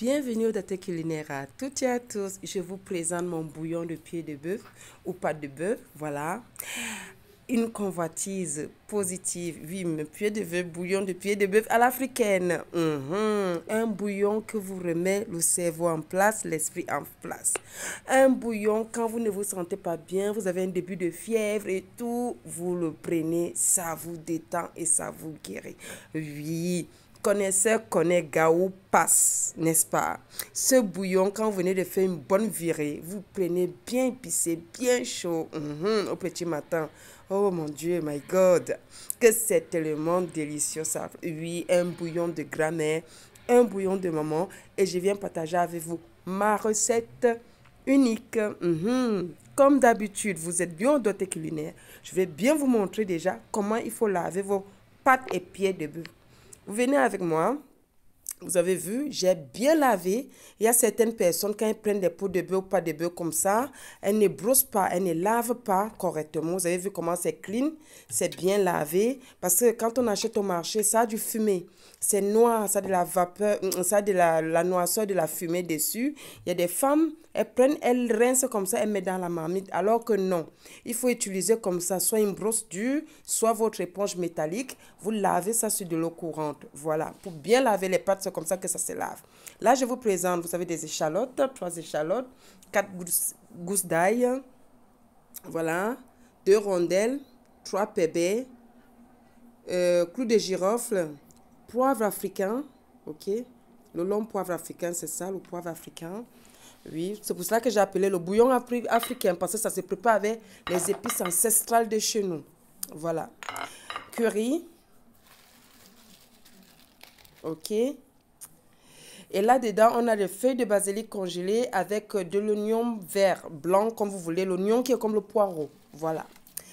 Bienvenue au Daté Culinaire à toutes et à tous. Je vous présente mon bouillon de pied de bœuf ou pâte de bœuf. Voilà. Une convoitise positive. Oui, mon pied de bœuf, bouillon de pied de bœuf à l'africaine. Un bouillon que vous remet le cerveau en place, l'esprit en place. Un bouillon, quand vous ne vous sentez pas bien, vous avez un début de fièvre et tout, vous le prenez, ça vous détend et ça vous guérit. Oui. Connaisseur connaît Gaou passe, n'est-ce pas? Ce bouillon, quand vous venez de faire une bonne virée, vous prenez bien épicé, bien chaud, au petit matin. Oh mon Dieu, my God, que c'est tellement délicieux ça. Oui, un bouillon de grand-mère, un bouillon de maman. Et je viens partager avec vous ma recette unique. Comme d'habitude, vous êtes bien au Daté Culinaire. Je vais bien vous montrer déjà comment il faut laver vos pattes et pieds de bœuf. Vous venez avec moi, vous avez vu, j'ai bien lavé. Il y a certaines personnes, quand elles prennent des pots de bœuf ou pas de bœuf comme ça, elles ne brossent pas, elles ne lavent pas correctement. Vous avez vu comment c'est clean, c'est bien lavé. Parce que quand on achète au marché, ça a du fumée. C'est noir, ça a de la vapeur, ça a de la noirceur, de la fumée dessus. Il y a des femmes, elles prennent, elles rincent comme ça, elles mettent dans la marmite. Alors que non, il faut utiliser comme ça, soit une brosse dure, soit votre éponge métallique. Vous lavez ça sur de l'eau courante. Voilà, pour bien laver les pâtes, c'est comme ça que ça se lave. Là, je vous présente, vous avez des échalotes, 3 échalotes, 4 gousses d'ail, voilà, 2 rondelles, 3 pépés, clous de girofle, poivre africain, ok? Le long poivre africain, c'est ça, le poivre africain. Oui, c'est pour ça que j'ai appelé le bouillon africain, parce que ça se prépare avec les épices ancestrales de chez nous. Voilà. Curry. Ok. Et là-dedans, on a des feuilles de basilic congelées avec de l'oignon vert, blanc, comme vous voulez. L'oignon qui est comme le poireau. Voilà.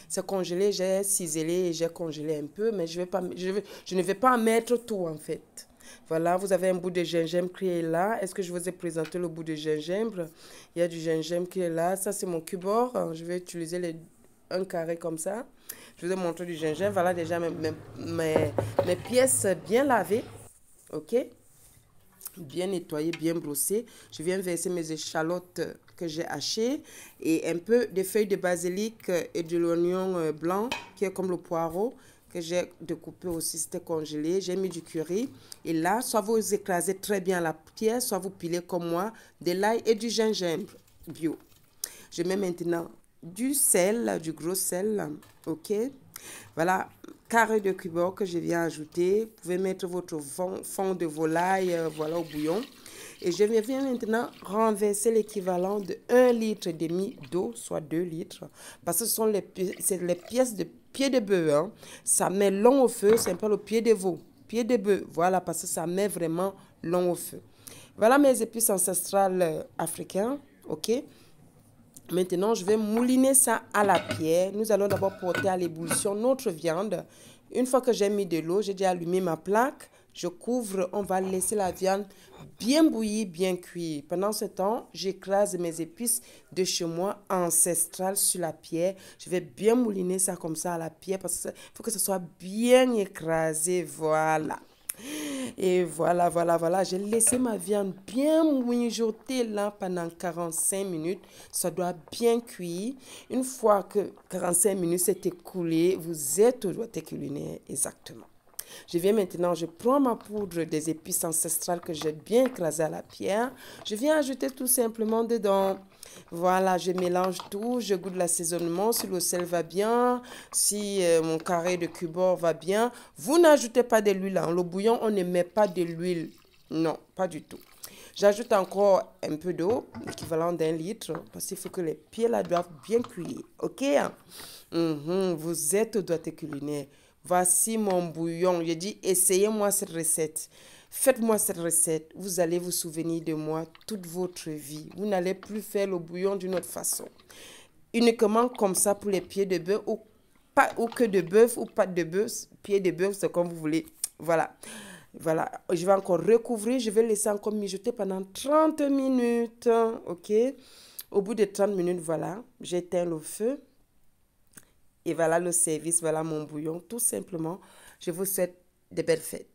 C'est congelé, j'ai ciselé et j'ai congelé un peu, mais je ne vais pas en mettre tout en fait. Voilà, vous avez un bout de gingembre qui est là. Est-ce que je vous ai présenté le bout de gingembre? Il y a du gingembre qui est là. Ça, c'est mon cubord. Je vais utiliser un carré comme ça. Je vous ai montré du gingembre. Voilà déjà mes pièces bien lavées. OK? Bien nettoyées, bien brossées. Je viens verser mes échalotes que j'ai hachées et un peu de feuilles de basilic et de l'oignon blanc qui est comme le poireau que j'ai découpé aussi, c'était congelé. J'ai mis du curry et là, soit vous écrasez très bien la pierre, soit vous pilez comme moi de l'ail et du gingembre bio. Je mets maintenant du sel, du gros sel, ok. Voilà, carré de cubeur que je viens ajouter. Vous pouvez mettre votre fond de volaille, voilà, au bouillon. Et je viens maintenant renverser l'équivalent de 1,5 litre d'eau, soit 2 litres. Parce que ce sont les pièces de pied de bœuf. Hein. Ça met long au feu, c'est un peu le pied de veau. Pied de bœuf, voilà, parce que ça met vraiment long au feu. Voilà mes épices ancestrales africaines, ok. Maintenant, je vais mouliner ça à la pierre. Nous allons d'abord porter à l'ébullition notre viande. Une fois que j'ai mis de l'eau, j'ai déjà allumé ma plaque. Je couvre, on va laisser la viande bien bouillir, bien cuire. Pendant ce temps, j'écrase mes épices de chez moi ancestrales sur la pierre. Je vais bien mouliner ça comme ça à la pierre parce qu'il faut que ce soit bien écrasé. Voilà. Et voilà. J'ai laissé ma viande bien mijoter là pendant 45 minutes. Ça doit bien cuire. Une fois que 45 minutes s'est écoulé, vous êtes au Daté Culinaire exactement. Je viens maintenant, je prends ma poudre des épices ancestrales que j'ai bien écrasée à la pierre. Je viens ajouter tout simplement dedans. Voilà, je mélange tout, je goûte l'assaisonnement, si le sel va bien, si mon carré de cubord va bien. Vous n'ajoutez pas de l'huile. Dans le bouillon, on ne met pas de l'huile. Non, pas du tout. J'ajoute encore un peu d'eau, l'équivalent d'1 litre, parce qu'il faut que les pieds là doivent bien cuire. OK? Vous êtes au Daté Culinaire. Voici mon bouillon. Je dis, essayez-moi cette recette. Faites-moi cette recette. Vous allez vous souvenir de moi toute votre vie. Vous n'allez plus faire le bouillon d'une autre façon. Uniquement comme ça pour les pieds de bœuf ou que de bœuf ou pas de bœuf. Pieds de bœuf, c'est comme vous voulez. Voilà. Voilà. Je vais encore recouvrir. Je vais laisser encore mijoter pendant 30 minutes. OK? Au bout de 30 minutes, voilà. J'éteins le feu. Et voilà le service, voilà mon bouillon, tout simplement. Je vous souhaite de belles fêtes.